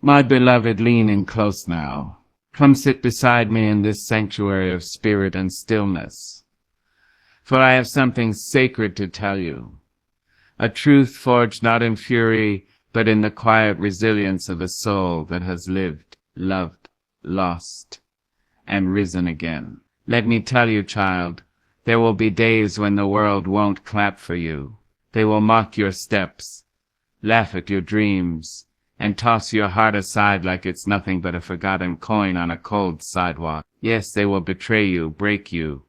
My beloved, lean in close now. Come sit beside me in this sanctuary of spirit and stillness. For I have something sacred to tell you. A truth forged not in fury, but in the quiet resilience of a soul that has lived, loved, lost, and risen again. Let me tell you, child, there will be days when the world won't clap for you. They will mock your steps, laugh at your dreams, and toss your heart aside like it's nothing but a forgotten coin on a cold sidewalk. Yes, they will betray you, break you,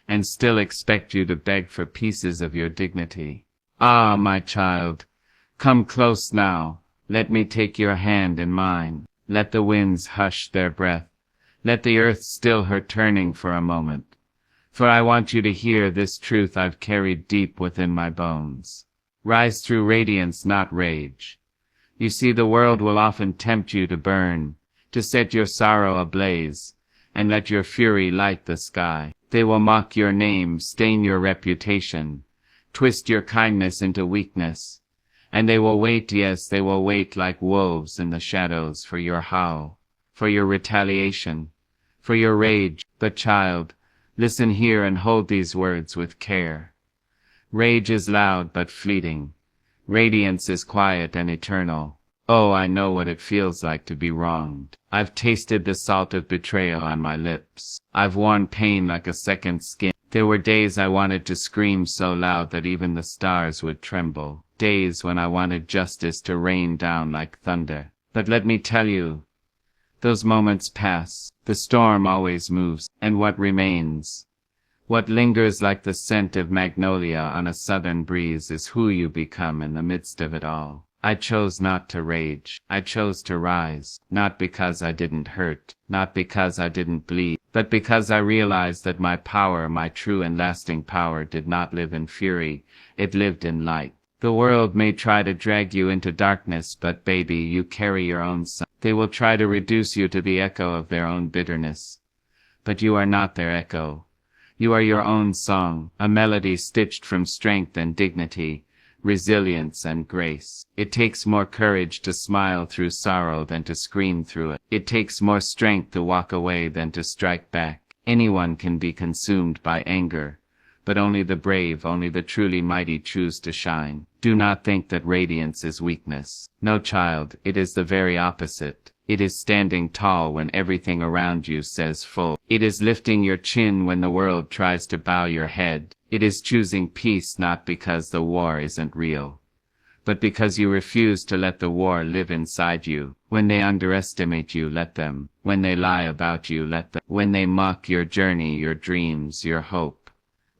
and still expect you to beg for pieces of your dignity. Ah, my child, come close now. Let me take your hand in mine. Let the winds hush their breath. Let the earth still her turning for a moment. For I want you to hear this truth I've carried deep within my bones. Rise through radiance, not rage. You see, the world will often tempt you to burn, to set your sorrow ablaze, and let your fury light the sky. They will mock your name, stain your reputation, twist your kindness into weakness, and they will wait, yes, they will wait like wolves in the shadows for your howl, for your retaliation, for your rage. But child, listen here and hold these words with care. Rage is loud but fleeting. Radiance is quiet and eternal. Oh, I know what it feels like to be wronged. I've tasted the salt of betrayal on my lips. I've worn pain like a second skin. There were days I wanted to scream so loud that even the stars would tremble. Days when I wanted justice to rain down like thunder. But let me tell you, those moments pass. The storm always moves. And what remains? What lingers like the scent of magnolia on a southern breeze is who you become in the midst of it all. I chose not to rage. I chose to rise, not because I didn't hurt, not because I didn't bleed, but because I realized that my power, my true and lasting power, did not live in fury, it lived in light. The world may try to drag you into darkness, but baby, you carry your own sun. They will try to reduce you to the echo of their own bitterness, but you are not their echo. You are your own song, a melody stitched from strength and dignity, resilience and grace. It takes more courage to smile through sorrow than to scream through it. It takes more strength to walk away than to strike back. Anyone can be consumed by anger, but only the brave, only the truly mighty choose to shine. Do not think that radiance is weakness. No, child, it is the very opposite. It is standing tall when everything around you says full. It is lifting your chin when the world tries to bow your head. It is choosing peace not because the war isn't real, but because you refuse to let the war live inside you. When they underestimate you, let them. When they lie about you, let them. When they mock your journey, your dreams, your hope,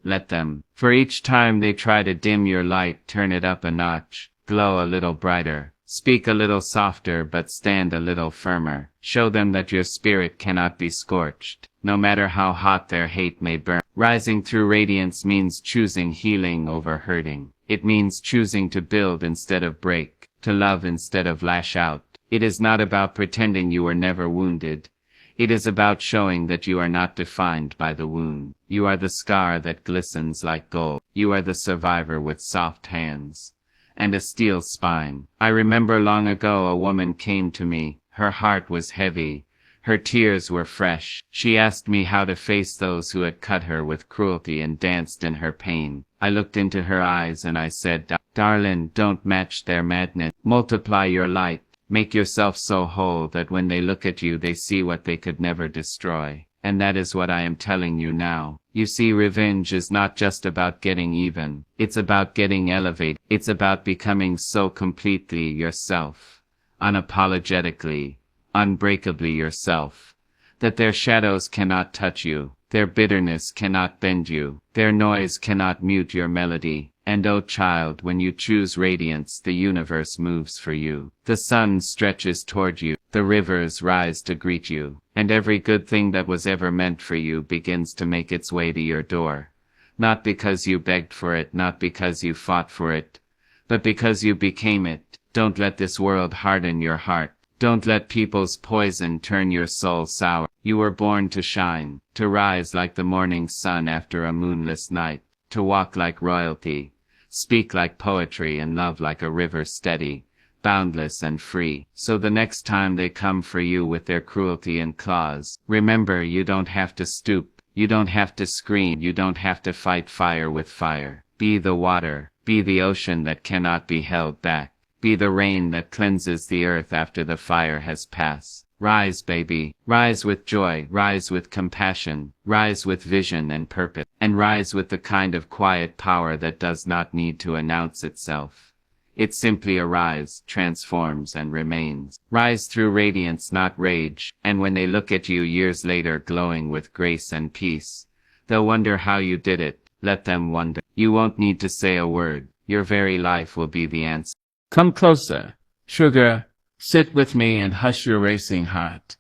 let them. For each time they try to dim your light, turn it up a notch, glow a little brighter. Speak a little softer, but stand a little firmer. Show them that your spirit cannot be scorched, no matter how hot their hate may burn. Rising through radiance means choosing healing over hurting. It means choosing to build instead of break, to love instead of lash out. It is not about pretending you were never wounded. It is about showing that you are not defined by the wound. You are the scar that glistens like gold. You are the survivor with soft hands and a steel spine. I remember long ago a woman came to me. Her heart was heavy. Her tears were fresh. She asked me how to face those who had cut her with cruelty and danced in her pain. I looked into her eyes and I said, "Darling, don't match their madness. Multiply your light. Make yourself so whole that when they look at you they see what they could never destroy." And that is what I am telling you now. You see, revenge is not just about getting even. It's about getting elevated. It's about becoming so completely yourself, unapologetically, unbreakably yourself, that their shadows cannot touch you, their bitterness cannot bend you, their noise cannot mute your melody. And oh child, when you choose radiance, the universe moves for you. The sun stretches toward you, the rivers rise to greet you, and every good thing that was ever meant for you begins to make its way to your door. Not because you begged for it, not because you fought for it, but because you became it. Don't let this world harden your heart. Don't let people's poison turn your soul sour. You were born to shine, to rise like the morning sun after a moonless night, to walk like royalty, speak like poetry, and love like a river steady, boundless and free. So the next time they come for you with their cruelty and claws, remember, you don't have to stoop, you don't have to scream, you don't have to fight fire with fire. Be the water, be the ocean that cannot be held back, be the rain that cleanses the earth after the fire has passed. Rise, baby, rise with joy, rise with compassion, rise with vision and purpose, and rise with the kind of quiet power that does not need to announce itself. It simply arrives, transforms, and remains. Rise through radiance, not rage, and when they look at you years later glowing with grace and peace, they'll wonder how you did it. Let them wonder. You won't need to say a word. Your very life will be the answer. Come closer, sugar. Sit with me and hush your racing heart.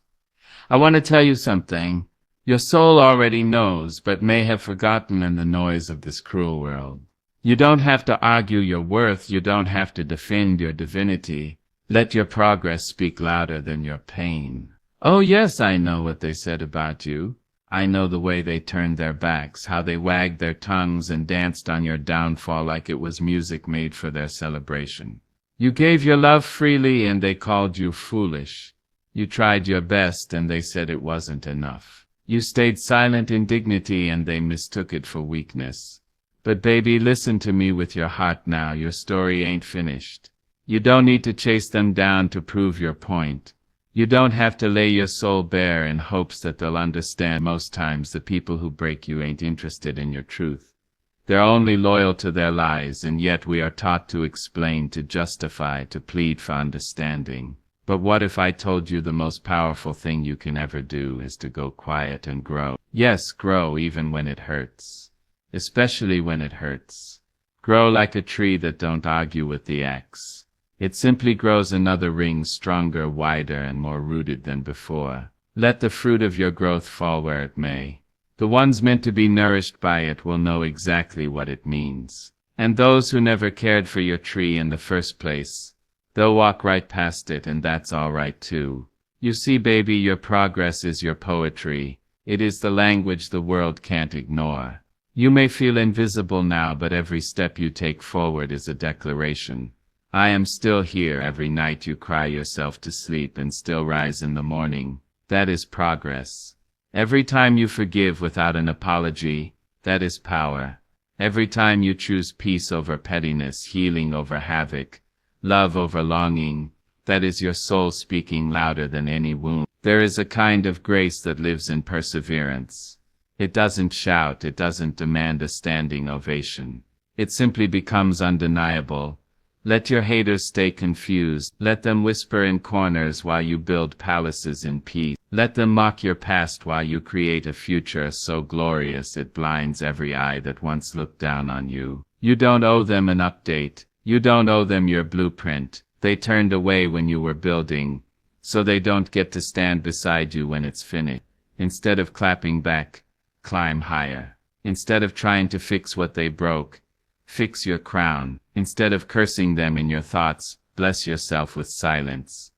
I want to tell you something. Your soul already knows, but may have forgotten in the noise of this cruel world. You don't have to argue your worth. You don't have to defend your divinity. Let your progress speak louder than your pain. Oh yes, I know what they said about you. I know the way they turned their backs, how they wagged their tongues and danced on your downfall like it was music made for their celebration. You gave your love freely and they called you foolish. You tried your best and they said it wasn't enough. You stayed silent in dignity and they mistook it for weakness. But baby, listen to me with your heart now. Your story ain't finished. You don't need to chase them down to prove your point. You don't have to lay your soul bare in hopes that they'll understand. Most times the people who break you ain't interested in your truth. They're only loyal to their lies, and yet we are taught to explain, to justify, to plead for understanding. But what if I told you the most powerful thing you can ever do is to go quiet and grow? Yes, grow even when it hurts. Especially when it hurts. Grow like a tree that don't argue with the axe. It simply grows another ring, stronger, wider, and more rooted than before. Let the fruit of your growth fall where it may. The ones meant to be nourished by it will know exactly what it means. And those who never cared for your tree in the first place, they'll walk right past it, and that's all right too. You see, baby, your progress is your poetry. It is the language the world can't ignore. You may feel invisible now, but every step you take forward is a declaration. I am still here. Every night you cry yourself to sleep and still rise in the morning. That is progress. Every time you forgive without an apology, that is power. Every time you choose peace over pettiness, healing over havoc, love over longing, that is your soul speaking louder than any wound. There is a kind of grace that lives in perseverance. It doesn't shout, it doesn't demand a standing ovation. It simply becomes undeniable. Let your haters stay confused. Let them whisper in corners while you build palaces in peace. Let them mock your past while you create a future so glorious it blinds every eye that once looked down on you. You don't owe them an update. You don't owe them your blueprint. They turned away when you were building, so they don't get to stand beside you when it's finished. Instead of clapping back, climb higher. Instead of trying to fix what they broke, fix your crown. Instead of cursing them in your thoughts, bless yourself with silence,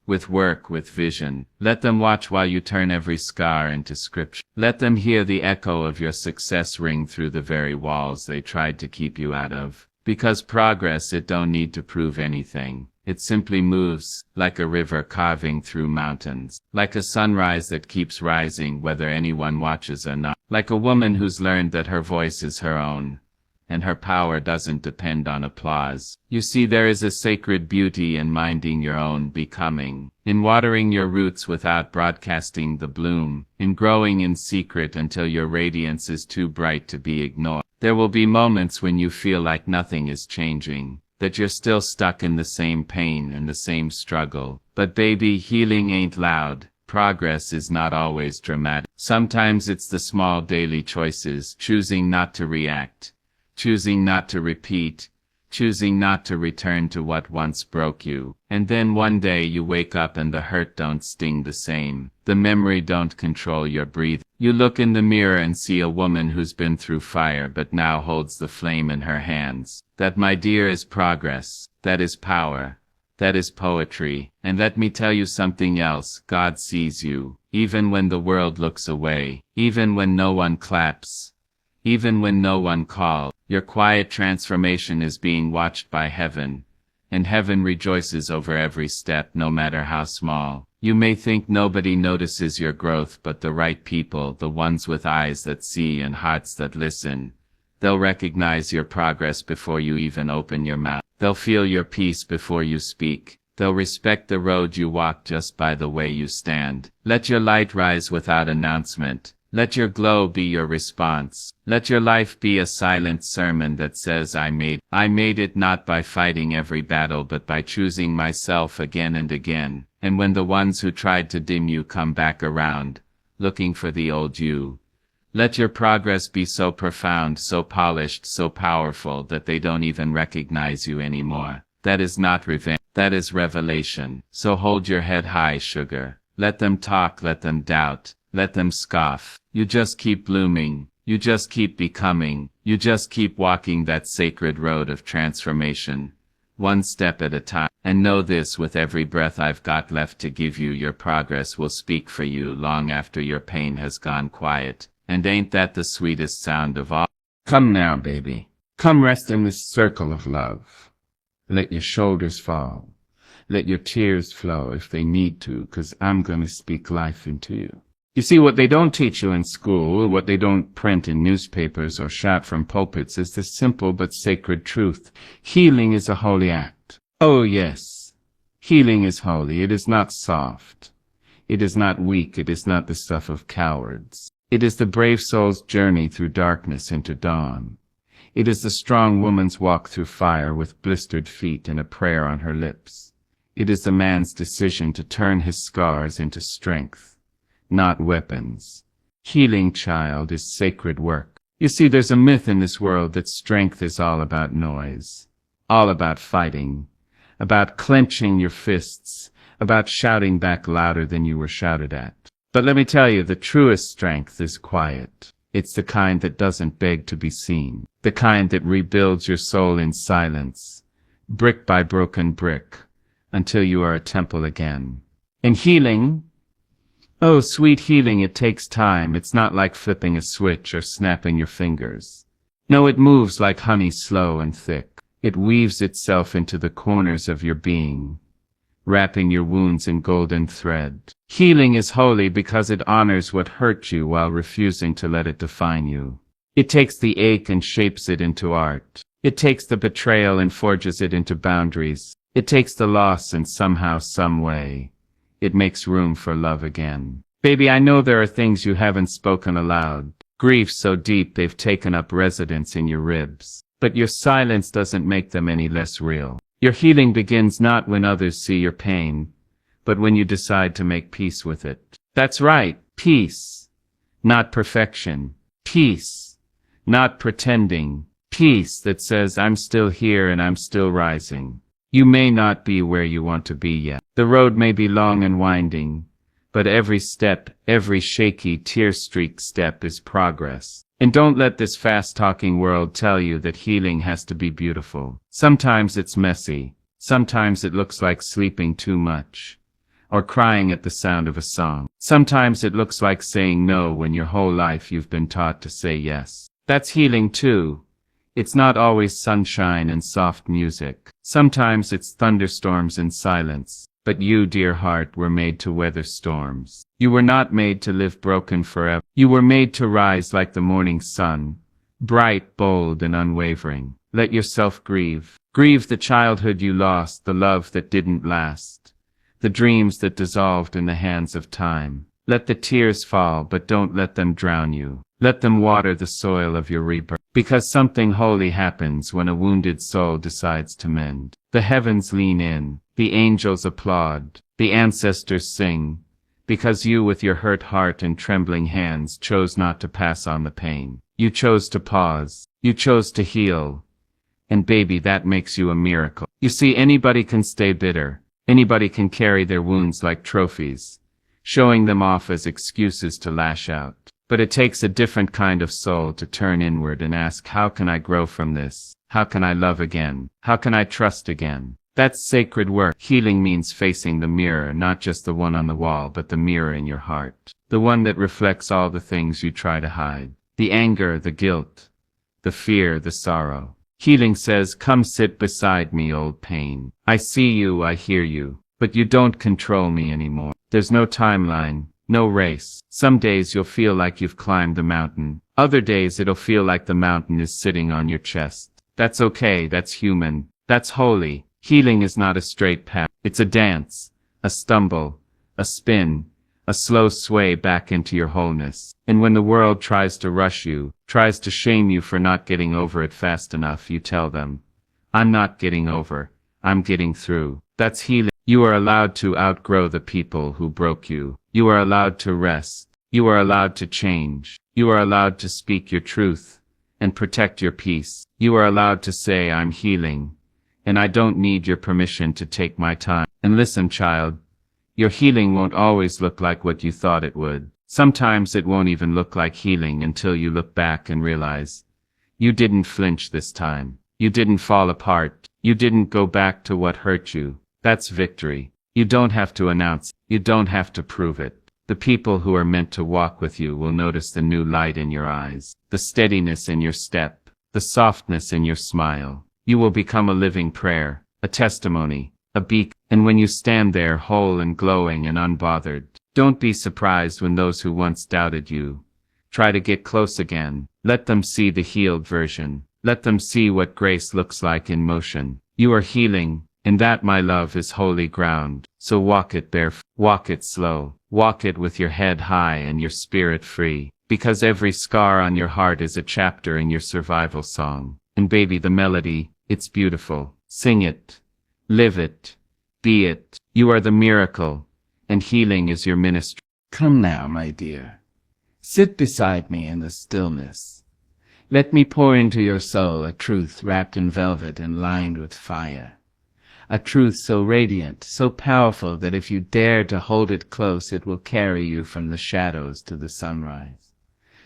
with work, with vision. Let them watch while you turn every scar into scripture. Let them hear the echo of your success ring through the very walls they tried to keep you out of. Because progress, it don't need to prove anything. It simply moves, like a river carving through mountains, like a sunrise that keeps rising whether anyone watches or not, like a woman who's learned that her voice is her own, and her power doesn't depend on applause. You see, there is a sacred beauty in minding your own becoming, in watering your roots without broadcasting the bloom, in growing in secret until your radiance is too bright to be ignored. There will be moments when you feel like nothing is changing, that you're still stuck in the same pain and the same struggle. But baby, healing ain't loud. Progress is not always dramatic. Sometimes it's the small daily choices, choosing not to react, choosing not to repeat, choosing not to return to what once broke you. And then one day you wake up and the hurt don't sting the same. The memory don't control your breathing. You look in the mirror and see a woman who's been through fire but now holds the flame in her hands. That, my dear, is progress. That is power. That is poetry. And let me tell you something else. God sees you, even when the world looks away, even when no one claps, even when no one calls. Your quiet transformation is being watched by heaven, and heaven rejoices over every step, no matter how small. You may think nobody notices your growth, but the right people, the ones with eyes that see and hearts that listen, they'll recognize your progress before you even open your mouth. They'll feel your peace before you speak. They'll respect the road you walk just by the way you stand. Let your light rise without announcement. Let your glow be your response. Let your life be a silent sermon that says, I made it, not by fighting every battle, but by choosing myself again and again. And when the ones who tried to dim you come back around, looking for the old you, let your progress be so profound, so polished, so powerful that they don't even recognize you anymore. That is not revenge. That is revelation. So hold your head high, sugar. Let them talk, let them doubt, let them scoff. You just keep blooming. You just keep becoming. You just keep walking that sacred road of transformation, one step at a time. And know this, with every breath I've got left to give you, your progress will speak for you long after your pain has gone quiet. And ain't that the sweetest sound of all? Come now, baby. Come rest in this circle of love. Let your shoulders fall. Let your tears flow if they need to, 'cause I'm gonna speak life into you. You see, what they don't teach you in school, what they don't print in newspapers or shout from pulpits, is the simple but sacred truth. Healing is a holy act. Oh yes, healing is holy. It is not soft. It is not weak. It is not the stuff of cowards. It is the brave soul's journey through darkness into dawn. It is the strong woman's walk through fire with blistered feet and a prayer on her lips. It is the man's decision to turn his scars into strength, not weapons. Healing, child, is sacred work. You see, there's a myth in this world that strength is all about noise, all about fighting, about clenching your fists, about shouting back louder than you were shouted at. But let me tell you, the truest strength is quiet. It's the kind that doesn't beg to be seen, the kind that rebuilds your soul in silence, brick by broken brick, until you are a temple again. And healing, oh, sweet healing, it takes time. It's not like flipping a switch or snapping your fingers. No, it moves like honey, slow and thick. It weaves itself into the corners of your being, wrapping your wounds in golden thread. Healing is holy because it honors what hurt you while refusing to let it define you. It takes the ache and shapes it into art. It takes the betrayal and forges it into boundaries. It takes the loss and somehow, some way, it makes room for love again. Baby, I know there are things you haven't spoken aloud, griefs so deep they've taken up residence in your ribs. But your silence doesn't make them any less real. Your healing begins not when others see your pain, but when you decide to make peace with it. That's right, peace. Not perfection. Peace. Not pretending. Peace that says, I'm still here and I'm still rising. You may not be where you want to be yet. The road may be long and winding, but every step, every shaky, tear-streaked step is progress. And don't let this fast-talking world tell you that healing has to be beautiful. Sometimes it's messy. Sometimes it looks like sleeping too much, or crying at the sound of a song. Sometimes it looks like saying no when your whole life you've been taught to say yes. That's healing too. It's not always sunshine and soft music. Sometimes it's thunderstorms and silence. But you, dear heart, were made to weather storms. You were not made to live broken forever. You were made to rise like the morning sun, bright, bold, and unwavering. Let yourself grieve. Grieve the childhood you lost, the love that didn't last, the dreams that dissolved in the hands of time. Let the tears fall, but don't let them drown you. Let them water the soil of your rebirth. Because something holy happens when a wounded soul decides to mend. The heavens lean in. The angels applaud. The ancestors sing. Because you, with your hurt heart and trembling hands, chose not to pass on the pain. You chose to pause. You chose to heal. And baby, that makes you a miracle. You see, anybody can stay bitter. Anybody can carry their wounds like trophies, showing them off as excuses to lash out. But it takes a different kind of soul to turn inward and ask, how can I grow from this? How can I love again? How can I trust again? That's sacred work. Healing means facing the mirror, not just the one on the wall, but the mirror in your heart. The one that reflects all the things you try to hide. The anger, the guilt, the fear, the sorrow. Healing says, come sit beside me, old pain. I see you, I hear you, but you don't control me anymore. There's no timeline, no race. Some days you'll feel like you've climbed the mountain. Other days it'll feel like the mountain is sitting on your chest. That's okay, that's human, that's holy. Healing is not a straight path. It's a dance, a stumble, a spin, a slow sway back into your wholeness. And when the world tries to rush you, tries to shame you for not getting over it fast enough, you tell them, I'm not getting over, I'm getting through. That's healing. You are allowed to outgrow the people who broke you. You are allowed to rest. You are allowed to change. You are allowed to speak your truth and protect your peace. You are allowed to say, I'm healing, and I don't need your permission to take my time. And listen, child, your healing won't always look like what you thought it would. Sometimes it won't even look like healing until you look back and realize, you didn't flinch this time. You didn't fall apart. You didn't go back to what hurt you. That's victory. You don't have to announce. You don't have to prove it. The people who are meant to walk with you will notice the new light in your eyes, the steadiness in your step, the softness in your smile. You will become a living prayer, a testimony, a beacon. And when you stand there whole and glowing and unbothered, don't be surprised when those who once doubted you try to get close again. Let them see the healed version. Let them see what grace looks like in motion. You are healing, and that, my love, is holy ground. So walk it barefoot, walk it slow, walk it with your head high and your spirit free, because every scar on your heart is a chapter in your survival song. And baby, the melody, it's beautiful. Sing it, live it, be it. You are the miracle, and healing is your ministry. Come now, my dear. Sit beside me in the stillness. Let me pour into your soul a truth wrapped in velvet and lined with fire. A truth so radiant, so powerful that if you dare to hold it close, it will carry you from the shadows to the sunrise.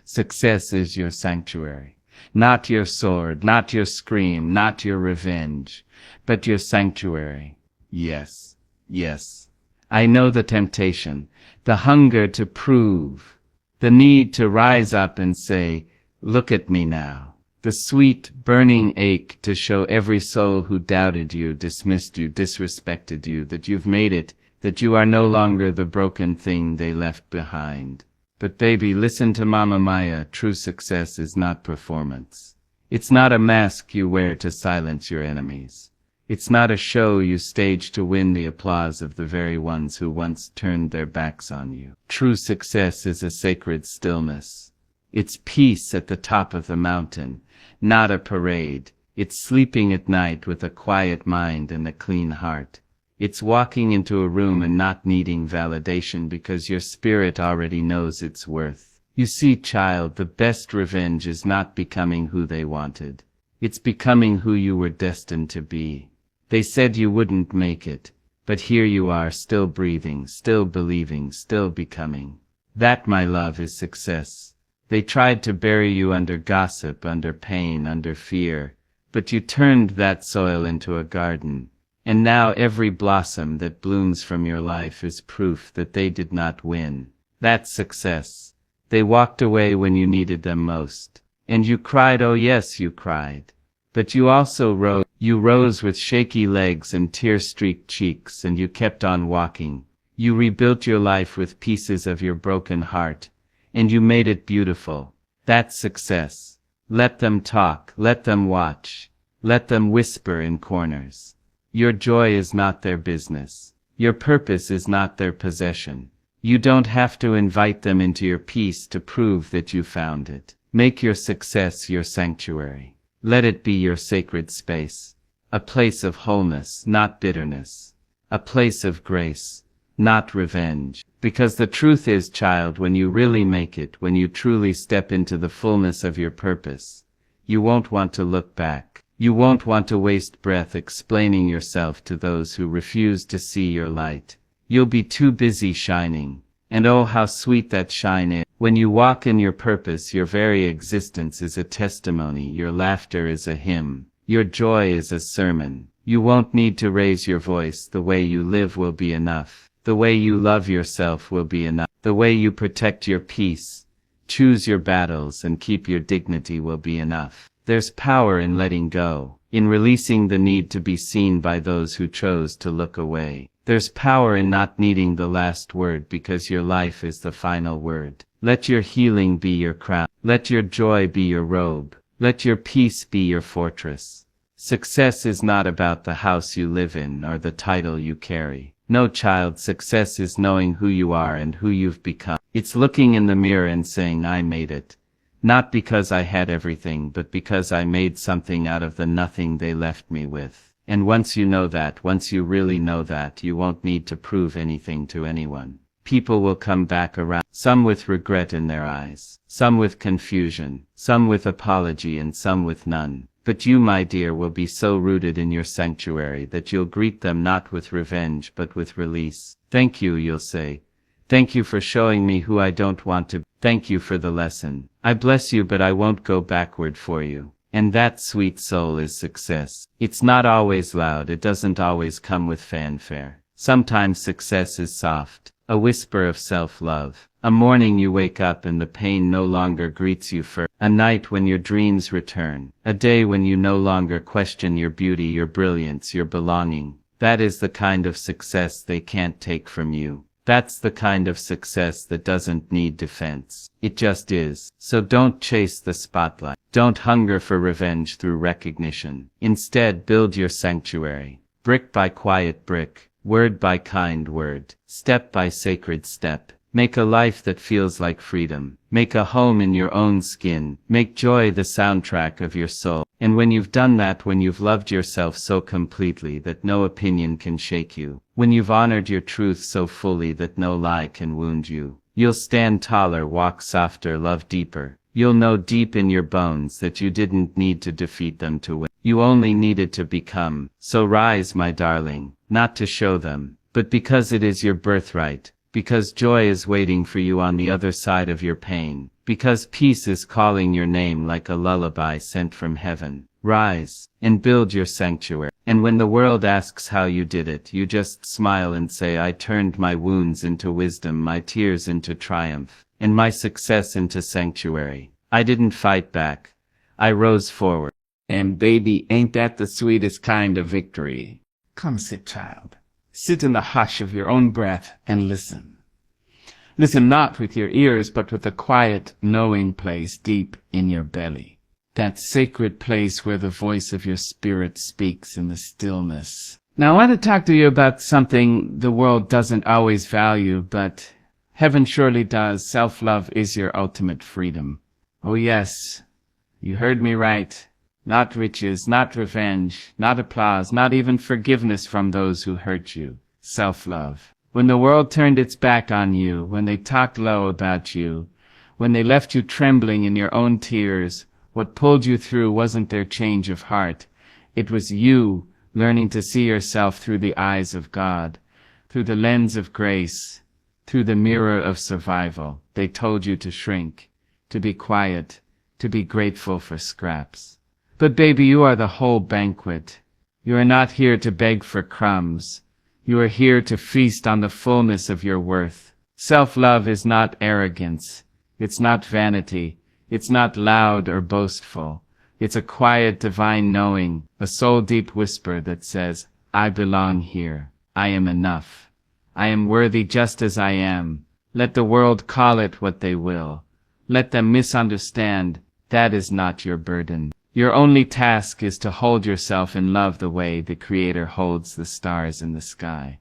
Success is your sanctuary, not your sword, not your scream, not your revenge, but your sanctuary. Yes, yes. I know the temptation, the hunger to prove, the need to rise up and say, look at me now. The sweet, burning ache to show every soul who doubted you, dismissed you, disrespected you, that you've made it, that you are no longer the broken thing they left behind. But baby, listen to Mama Maya, true success is not performance. It's not a mask you wear to silence your enemies. It's not a show you stage to win the applause of the very ones who once turned their backs on you. True success is a sacred stillness. It's peace at the top of the mountain, not a parade. It's sleeping at night with a quiet mind and a clean heart. It's walking into a room and not needing validation because your spirit already knows its worth. You see, child, the best revenge is not becoming who they wanted. It's becoming who you were destined to be. They said you wouldn't make it, but here you are, still breathing, still believing, still becoming. That, my love, is success. They tried to bury you under gossip, under pain, under fear, but you turned that soil into a garden, and now every blossom that blooms from your life is proof that they did not win. That's success. They walked away when you needed them most, and you cried, oh yes, you cried, but you also rose. You rose with shaky legs and tear-streaked cheeks, and you kept on walking. You rebuilt your life with pieces of your broken heart, and you made it beautiful. That's success. Let them talk, let them watch, let them whisper in corners. Your joy is not their business. Your purpose is not their possession. You don't have to invite them into your peace to prove that you found it. Make your success your sanctuary. Let it be your sacred space. A place of wholeness, not bitterness. A place of grace, not revenge. Because the truth is, child, when you really make it, when you truly step into the fullness of your purpose, you won't want to look back. You won't want to waste breath explaining yourself to those who refuse to see your light. You'll be too busy shining. And oh, how sweet that shine is. When you walk in your purpose, your very existence is a testimony. Your laughter is a hymn. Your joy is a sermon. You won't need to raise your voice. The way you live will be enough. The way you love yourself will be enough. The way you protect your peace, choose your battles, and keep your dignity will be enough. There's power in letting go, in releasing the need to be seen by those who chose to look away. There's power in not needing the last word because your life is the final word. Let your healing be your crown. Let your joy be your robe. Let your peace be your fortress. Success is not about the house you live in or the title you carry. No, child, success is knowing who you are and who you've become. It's looking in the mirror and saying, I made it. Not because I had everything, but because I made something out of the nothing they left me with. And once you know that, once you really know that, you won't need to prove anything to anyone. People will come back around, some with regret in their eyes, some with confusion, some with apology, and some with none. But you, my dear, will be so rooted in your sanctuary that you'll greet them not with revenge but with release. Thank you, you'll say. Thank you for showing me who I don't want to be. Thank you for the lesson. I bless you, but I won't go backward for you. And that, sweet soul, is success. It's not always loud. It doesn't always come with fanfare. Sometimes success is soft, a whisper of self-love. A morning you wake up and the pain no longer greets you first. A night when your dreams return. A day when you no longer question your beauty, your brilliance, your belonging. That is the kind of success they can't take from you. That's the kind of success that doesn't need defense. It just is. So don't chase the spotlight. Don't hunger for revenge through recognition. Instead, build your sanctuary. Brick by quiet brick. Word by kind word. Step by sacred step. Make a life that feels like freedom. Make a home in your own skin. Make joy the soundtrack of your soul. And when you've done that, when you've loved yourself so completely that no opinion can shake you, when you've honored your truth so fully that no lie can wound you, you'll stand taller, walk softer, love deeper. You'll know deep in your bones that you didn't need to defeat them to win. You only needed to become. So rise, my darling, not to show them, but because it is your birthright. Because joy is waiting for you on the other side of your pain. Because peace is calling your name like a lullaby sent from heaven. Rise, and build your sanctuary. And when the world asks how you did it, you just smile and say, I turned my wounds into wisdom, my tears into triumph, and my success into sanctuary. I didn't fight back. I rose forward. And baby, ain't that the sweetest kind of victory? Come sit, child. Sit in the hush of your own breath and listen. Listen not with your ears, but with a quiet, knowing place deep in your belly. That sacred place where the voice of your spirit speaks in the stillness. Now I want to talk to you about something the world doesn't always value, but heaven surely does. Self-love is your ultimate freedom. Oh yes, you heard me right. Not riches, not revenge, not applause, not even forgiveness from those who hurt you. Self-love. When the world turned its back on you, when they talked low about you, when they left you trembling in your own tears, what pulled you through wasn't their change of heart. It was you learning to see yourself through the eyes of God, through the lens of grace, through the mirror of survival. They told you to shrink, to be quiet, to be grateful for scraps. But baby, you are the whole banquet. You are not here to beg for crumbs. You are here to feast on the fullness of your worth. Self-love is not arrogance. It's not vanity. It's not loud or boastful. It's a quiet divine knowing, a soul-deep whisper that says, I belong here. I am enough. I am worthy just as I am. Let the world call it what they will. Let them misunderstand. That is not your burden. Your only task is to hold yourself in love the way the Creator holds the stars in the sky.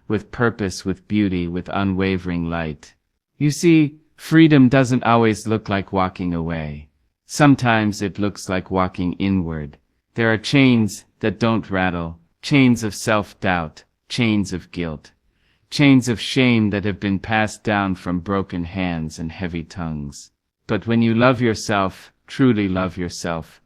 With purpose, with beauty, with unwavering light. You see, freedom doesn't always look like walking away. Sometimes it looks like walking inward. There are chains that don't rattle, chains of self-doubt, chains of guilt, chains of shame that have been passed down from broken hands and heavy tongues. But when you love yourself, truly love yourself,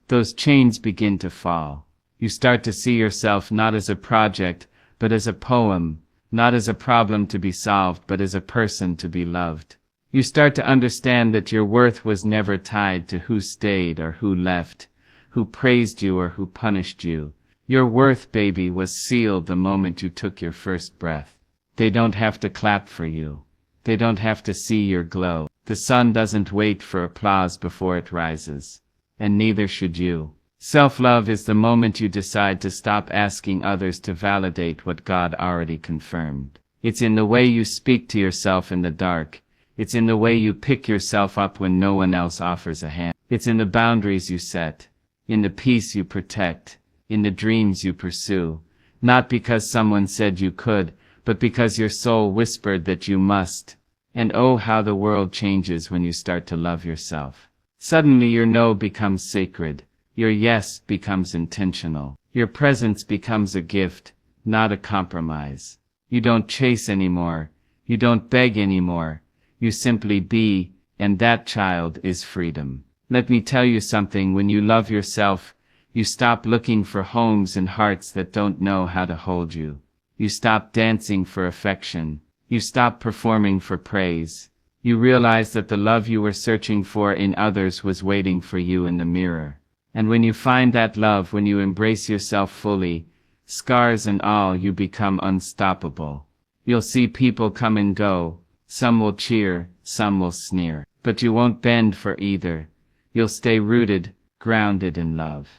those chains begin to fall. You start to see yourself not as a project, but as a poem, not as a problem to be solved, but as a person to be loved. You start to understand that your worth was never tied to who stayed or who left, who praised you or who punished you. Your worth, baby, was sealed the moment you took your first breath. They don't have to clap for you. They don't have to see your glow. The sun doesn't wait for applause before it rises. and neither should you. Self-love is the moment you decide to stop asking others to validate what God already confirmed. It's in the way you speak to yourself in the dark. It's in the way you pick yourself up when no one else offers a hand. It's in the boundaries you set, in the peace you protect, in the dreams you pursue, not because someone said you could, but because your soul whispered that you must. And oh, how the world changes when you start to love yourself. Suddenly your no becomes sacred. Your yes becomes intentional. Your presence becomes a gift, not a compromise. You don't chase anymore. You don't beg anymore. You simply be, and that, child, is freedom. Let me tell you something, when you love yourself, you stop looking for homes and hearts that don't know how to hold you. You stop dancing for affection. You stop performing for praise. You realize that the love you were searching for in others was waiting for you in the mirror. And when you find that love, when you embrace yourself fully, scars and all, you become unstoppable. You'll see people come and go. Some will cheer, some will sneer. But you won't bend for either. You'll stay rooted, grounded in love.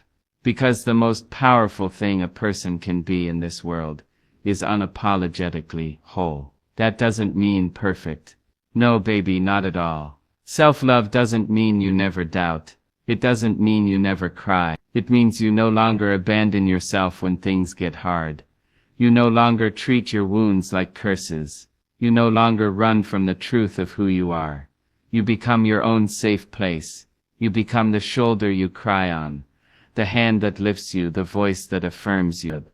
Because the most powerful thing a person can be in this world is unapologetically whole. That doesn't mean perfect. No, baby, not at all. Self-love doesn't mean you never doubt. It doesn't mean you never cry. It means you no longer abandon yourself when things get hard. You no longer treat your wounds like curses. You no longer run from the truth of who you are. You become your own safe place. You become the shoulder you cry on, the hand that lifts you, the voice that affirms you.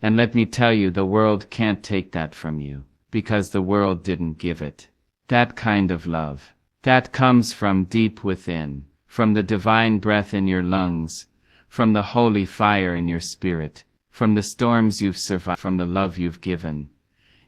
And let me tell you, the world can't take that from you, because the world didn't give it. That kind of love, that comes from deep within, from the divine breath in your lungs, from the holy fire in your spirit, from the storms you've survived, from the love you've given,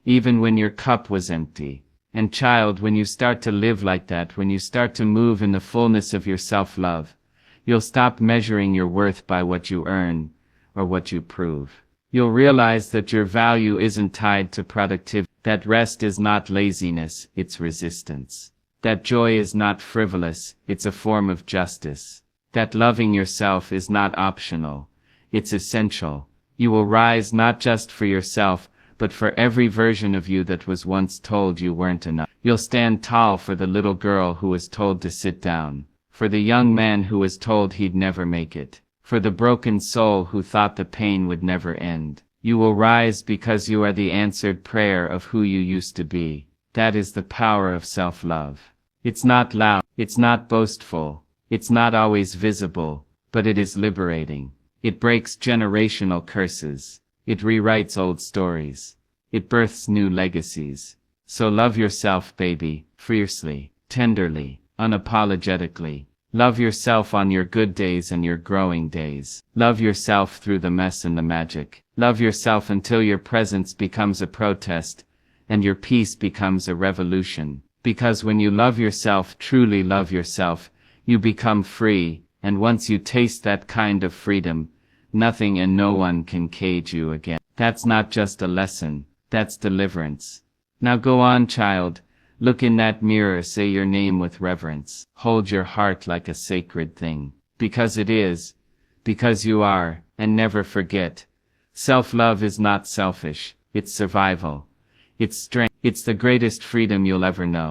even when your cup was empty. And child, when you start to live like that, when you start to move in the fullness of your self-love, you'll stop measuring your worth by what you earn or what you prove. You'll realize that your value isn't tied to productivity, that rest is not laziness, it's resistance. That joy is not frivolous, it's a form of justice. That loving yourself is not optional, it's essential. You will rise not just for yourself, but for every version of you that was once told you weren't enough. You'll stand tall for the little girl who was told to sit down, for the young man who was told he'd never make it, for the broken soul who thought the pain would never end. You will rise because you are the answered prayer of who you used to be. That is the power of self-love. It's not loud, it's not boastful, it's not always visible, but it is liberating. It breaks generational curses. It rewrites old stories. It births new legacies. So love yourself, baby, fiercely, tenderly, unapologetically. Love yourself on your good days and your growing days. Love yourself through the mess and the magic. Love yourself until your presence becomes a protest and your peace becomes a revolution. Because when you love yourself, truly love yourself, you become free, and once you taste that kind of freedom, nothing and no one can cage you again. That's not just a lesson, that's deliverance. Now go on, child. Look in that mirror, say your name with reverence. Hold your heart like a sacred thing. Because it is. Because you are. And never forget. Self-love is not selfish. It's survival. It's strength. It's the greatest freedom you'll ever know.